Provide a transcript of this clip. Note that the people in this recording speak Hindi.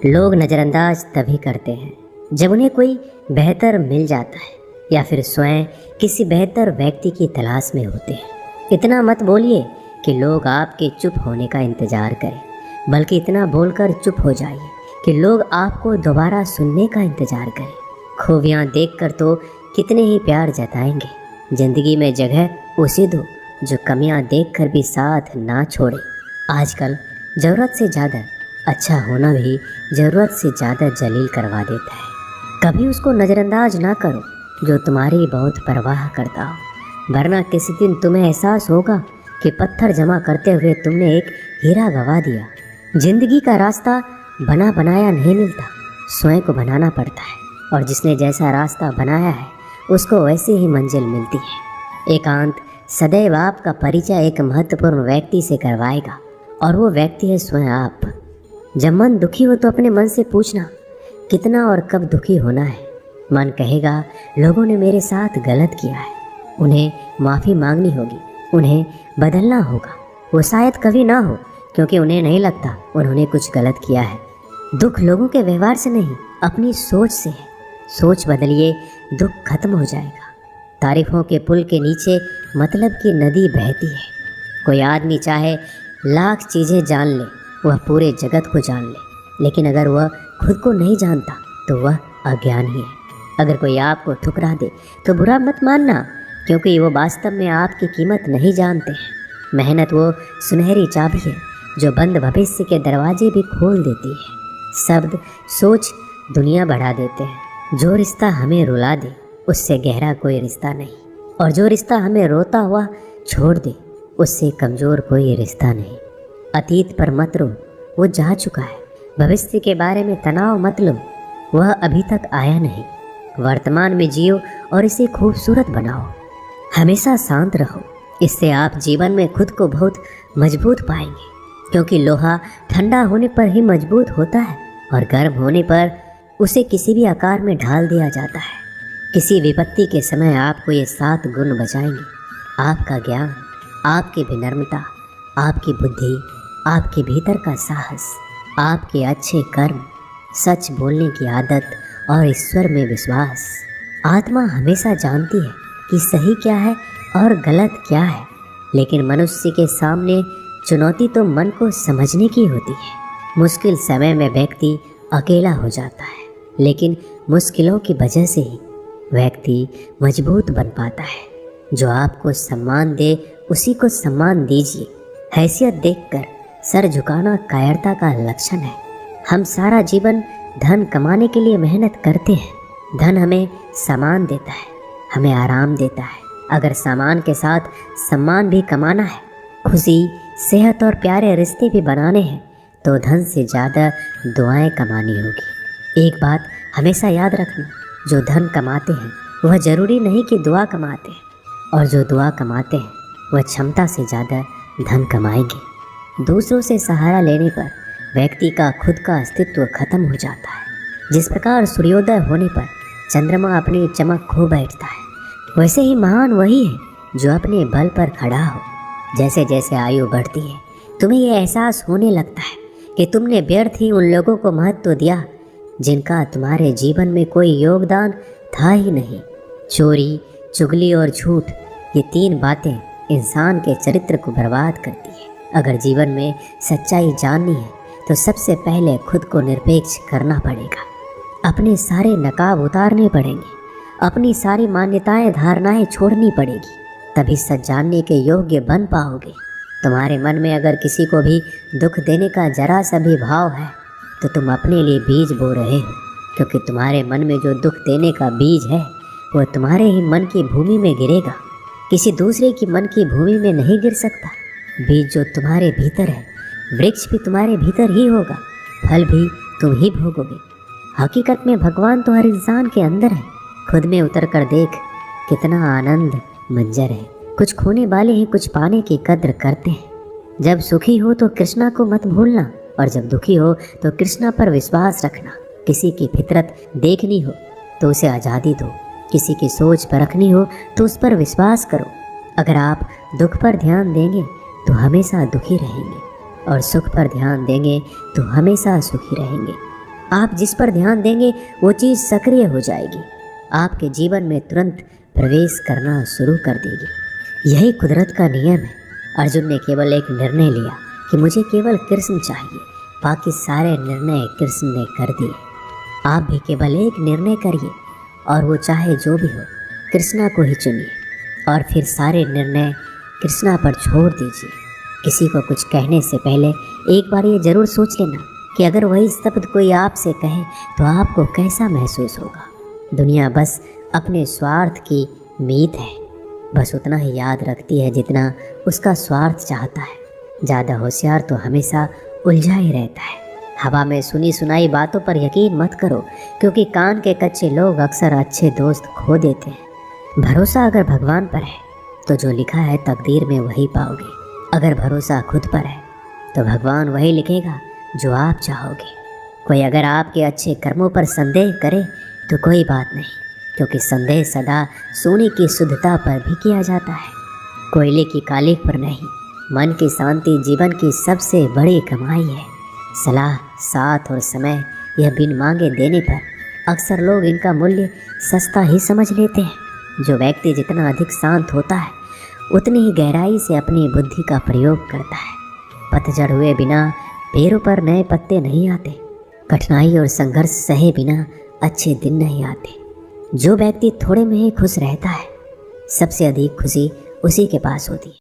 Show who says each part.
Speaker 1: लोग नज़रअंदाज तभी करते हैं जब उन्हें कोई बेहतर मिल जाता है या फिर स्वयं किसी बेहतर व्यक्ति की तलाश में होते हैं। इतना मत बोलिए कि लोग आपके चुप होने का इंतज़ार करें, बल्कि इतना बोलकर चुप हो जाइए कि लोग आपको दोबारा सुनने का इंतज़ार करें। खूबियाँ देखकर तो कितने ही प्यार जताएंगे। ज़िंदगी में जगह उसे दो जो कमियाँ देखकर भी साथ ना छोड़े। आजकल ज़रूरत से ज़्यादा अच्छा होना भी ज़रूरत से ज़्यादा जलील करवा देता है। कभी उसको नज़रअंदाज ना करो जो तुम्हारी बहुत परवाह करता हो, वरना किसी दिन तुम्हें एहसास होगा कि पत्थर जमा करते हुए तुमने एक हीरा गंवा दिया। जिंदगी का रास्ता बना बनाया नहीं मिलता, स्वयं को बनाना पड़ता है, और जिसने जैसा रास्ता बनाया है उसको वैसे ही मंजिल मिलती है। एकांत सदैव आपका परिचय एक महत्वपूर्ण व्यक्ति से करवाएगा, और वो व्यक्ति है स्वयं आप। जब मन दुखी हो तो अपने मन से पूछना कितना और कब दुखी होना है। मन कहेगा लोगों ने मेरे साथ गलत किया है, उन्हें माफ़ी मांगनी होगी, उन्हें बदलना होगा। वो शायद कभी ना हो, क्योंकि उन्हें नहीं लगता उन्होंने कुछ गलत किया है। दुख लोगों के व्यवहार से नहीं, अपनी सोच से है। सोच बदलिए, दुख खत्म हो जाएगा। तारीफों के पुल के नीचे मतलब की नदी बहती है। कोई आदमी चाहे लाख चीज़ें जान ले, वह पूरे जगत को जान ले, लेकिन अगर वह खुद को नहीं जानता तो वह अज्ञानी है। अगर कोई आपको ठुकरा दे तो बुरा मत मानना, क्योंकि वो वास्तव में आपकी कीमत नहीं जानते हैं। मेहनत वो सुनहरी चाबी है जो बंद भविष्य के दरवाजे भी खोल देती है। शब्द सोच दुनिया बढ़ा देते हैं। जो रिश्ता हमें रुला दे उससे गहरा कोई रिश्ता नहीं, और जो रिश्ता हमें रोता हुआ छोड़ दे उससे कमज़ोर कोई रिश्ता नहीं। अतीत पर मत रो, वो जा चुका है। भविष्य के बारे में तनाव मत लो, वह अभी तक आया नहीं। वर्तमान में जियो और इसे खूबसूरत बनाओ। हमेशा शांत रहो, इससे आप जीवन में खुद को बहुत मजबूत पाएंगे, क्योंकि लोहा ठंडा होने पर ही मजबूत होता है, और गर्म होने पर उसे किसी भी आकार में ढाल दिया जाता है। किसी विपत्ति के समय आपको ये 7 गुण बचाएंगे: आपका ज्ञान, आपकी विनम्रता, आपकी बुद्धि, आपके भीतर का साहस, आपके अच्छे कर्म, सच बोलने की आदत और ईश्वर में विश्वास। आत्मा हमेशा जानती है कि सही क्या है और गलत क्या है, लेकिन मनुष्य के सामने चुनौती तो मन को समझने की होती है। मुश्किल समय में व्यक्ति अकेला हो जाता है, लेकिन मुश्किलों की वजह से ही व्यक्ति मजबूत बन पाता है। जो आपको सम्मान दे उसी को सम्मान दीजिए। हैसियत देखकर सर झुकाना कायरता का लक्षण है। हम सारा जीवन धन कमाने के लिए मेहनत करते हैं। धन हमें सामान देता है, हमें आराम देता है। अगर सामान के साथ सम्मान भी कमाना है, खुशी, सेहत और प्यारे रिश्ते भी बनाने हैं, तो धन से ज़्यादा दुआएं कमानी होगी। एक बात हमेशा याद रखना, जो धन कमाते हैं वह ज़रूरी नहीं कि दुआ कमाते हैं, और जो दुआ कमाते हैं वह क्षमता से ज़्यादा धन कमाएंगे। दूसरों से सहारा लेने पर व्यक्ति का खुद का अस्तित्व खत्म हो जाता है। जिस प्रकार सूर्योदय होने पर चंद्रमा अपनी चमक खो बैठता है, वैसे ही महान वही है जो अपने बल पर खड़ा हो। जैसे जैसे आयु बढ़ती है, तुम्हें यह एहसास होने लगता है कि तुमने व्यर्थ ही उन लोगों को महत्व दिया जिनका तुम्हारे जीवन में कोई योगदान था ही नहीं। चोरी, चुगली और झूठ, ये 3 बातें इंसान के चरित्र को बर्बाद करती है। अगर जीवन में सच्चाई जाननी है तो सबसे पहले खुद को निरपेक्ष करना पड़ेगा। अपने सारे नकाब उतारने पड़ेंगे, अपनी सारी मान्यताएं धारणाएं छोड़नी पड़ेगी, तभी सच जानने के योग्य बन पाओगे। तुम्हारे मन में अगर किसी को भी दुख देने का जरा सा भी भाव है तो तुम अपने लिए बीज बो रहे हो, क्योंकि तुम्हारे मन में जो दुख देने का बीज है वो तुम्हारे ही मन की भूमि में गिरेगा, किसी दूसरे की मन की भूमि में नहीं गिर सकता। बीज जो तुम्हारे भीतर है, वृक्ष भी तुम्हारे भीतर ही होगा, फल भी तुम ही भोगोगे। हकीकत में भगवान तो हर इंसान के अंदर है। खुद में उतर कर देख, कितना आनंद मंजर है। कुछ खोने वाले हैं, कुछ पाने की कद्र करते हैं। जब सुखी हो तो कृष्णा को मत भूलना, और जब दुखी हो तो कृष्णा पर विश्वास रखना। किसी की फितरत देखनी हो तो उसे आज़ादी दो, किसी की सोच परखनी हो तो उस पर विश्वास करो। अगर आप दुख पर ध्यान देंगे तो हमेशा दुखी रहेंगे, और सुख पर ध्यान देंगे तो हमेशा सुखी रहेंगे। आप जिस पर ध्यान देंगे वो चीज़ सक्रिय हो जाएगी, आपके जीवन में तुरंत प्रवेश करना शुरू कर देगी। यही कुदरत का नियम है। अर्जुन ने केवल एक निर्णय लिया कि मुझे केवल कृष्ण चाहिए, बाकी सारे निर्णय कृष्ण ने कर दिए। आप भी केवल एक निर्णय करिए और वो चाहे जो भी हो, कृष्णा को ही चुनिए और फिर सारे निर्णय कृष्णा पर छोड़ दीजिए। किसी को कुछ कहने से पहले एक बार ये ज़रूर सोच लेना कि अगर वही शब्द कोई आपसे कहे तो आपको कैसा महसूस होगा। दुनिया बस अपने स्वार्थ की मीत है, बस उतना ही याद रखती है जितना उसका स्वार्थ चाहता है। ज़्यादा होशियार तो हमेशा उलझा ही रहता है। हवा में सुनी सुनाई बातों पर यकीन मत करो, क्योंकि कान के कच्चे लोग अक्सर अच्छे दोस्त खो देते हैं। भरोसा अगर भगवान पर है तो जो लिखा है तकदीर में वही पाओगे। अगर भरोसा खुद पर है तो भगवान वही लिखेगा जो आप चाहोगे। कोई अगर आपके अच्छे कर्मों पर संदेह करे तो कोई बात नहीं, क्योंकि संदेह सदा सोने की शुद्धता पर भी किया जाता है, कोयले की कालिख पर नहीं। मन की शांति जीवन की सबसे बड़ी कमाई है। सलाह, साथ और समय यह बिन मांगे देने पर अक्सर लोग इनका मूल्य सस्ता ही समझ लेते हैं। जो व्यक्ति जितना अधिक शांत होता है उतनी ही गहराई से अपनी बुद्धि का प्रयोग करता है। पतझड़ हुए बिना पेड़ों पर नए पत्ते नहीं आते, कठिनाई और संघर्ष सहे बिना अच्छे दिन नहीं आते। जो व्यक्ति थोड़े में ही खुश रहता है, सबसे अधिक खुशी उसी के पास होती है।